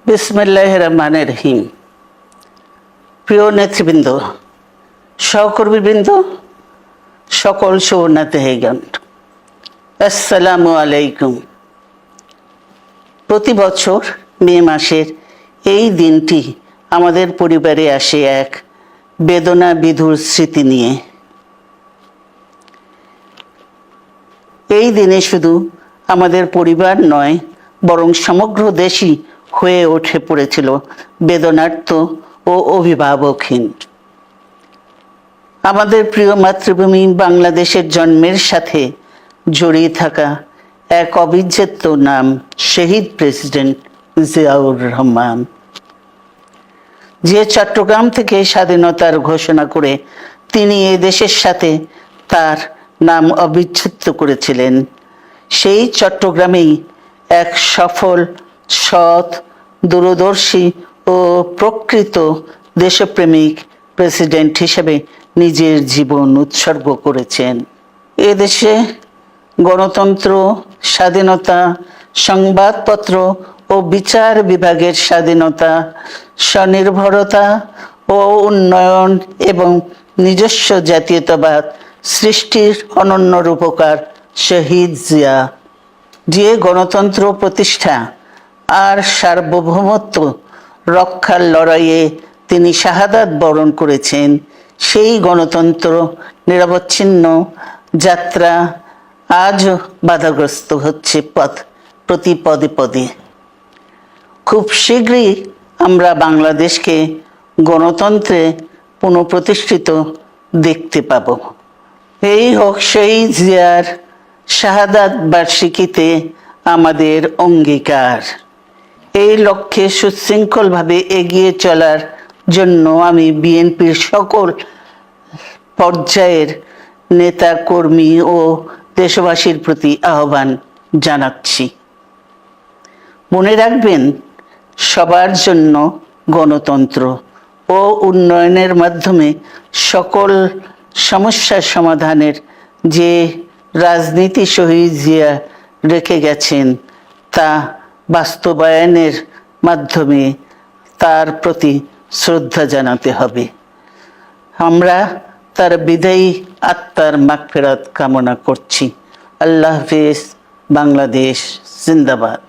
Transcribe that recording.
বিসমিল্লাহির রহমানির রহিম। প্রিয় নেতৃবৃন্দ, সহকর্মীবৃন্দ, সকল সুবর্ণাতিগণ, আসসালামু আলাইকুম। প্রতি বছর মে মাসের এই দিনটি আমাদের পরিবারে আসে এক বেদনা বিধুর স্মৃতি নিয়ে। এই দিনে শুধু আমাদের পরিবার নয়, বরং সমগ্র দেশই হয়ে উঠে পড়েছিল বেদনার্ত ও অভিভাবকহীন। আমাদের প্রিয় মাতৃভূমি বাংলাদেশের জন্মের সাথে জড়িয়ে থাকা এক অবিচ্ছেদ্য নাম শহীদ প্রেসিডেন্ট জিয়াউর রহমান, যে চট্টগ্রাম থেকে স্বাধীনতার ঘোষণা করে তিনি এ দেশের সাথে তার নাম অবিচ্ছেদ্য করেছিলেন। সেই চট্টগ্রামেই এক সফল, সৎ, দূরদর্শী ও প্রকৃত দেশপ্রেমিক প্রেসিডেন্ট হিসেবে নিজের জীবন উৎসর্গ করেছেন। এদেশে গণতন্ত্র, স্বাধীনতা, সংবাদপত্র ও বিচার বিভাগের স্বাধীনতা, স্বনির্ভরতা ও উন্নয়ন এবং নিজস্ব জাতীয়তাবাদ সৃষ্টির অনন্য রূপকার শহীদ জিয়া, যে গণতন্ত্র প্রতিষ্ঠা আর সার্বভৌমত্ব রক্ষার লড়াইয়ে তিনি শাহাদাত বরণ করেছেন, সেই গণতন্ত্র নিরবচ্ছিন্ন যাত্রা আজও বাধাগ্রস্ত হচ্ছে প্রতি পদে পদে। খুব শীঘ্রই আমরা বাংলাদেশকে গণতন্ত্রে পুনঃপ্রতিষ্ঠিত দেখতে পাব। এই হোক শহীদ জিয়ার শাহাদাত বার্ষিকীতে আমাদের অঙ্গীকার। এই লক্ষ্যে সুশৃঙ্খলভাবে এগিয়ে চলার জন্য আমি বিএনপির সকল পর্যায়ের নেতা কর্মী ও দেশবাসীর প্রতি আহ্বান জানাচ্ছি। মনে রাখবেন, সবার জন্য গণতন্ত্র ও উন্নয়নের মাধ্যমে সকল সমস্যার সমাধানের যে রাজনীতি শহীদ জিয়া রেখে গেছেন, তা বাস্তবায়নের মাধ্যমে তার প্রতি শ্রদ্ধা জানাতে হবে। আমরা তার বিদায়ী আত্মার মাগফিরাত কামনা করছি। আল্লাহ হাফেজ। বাংলাদেশ জিন্দাবাদ।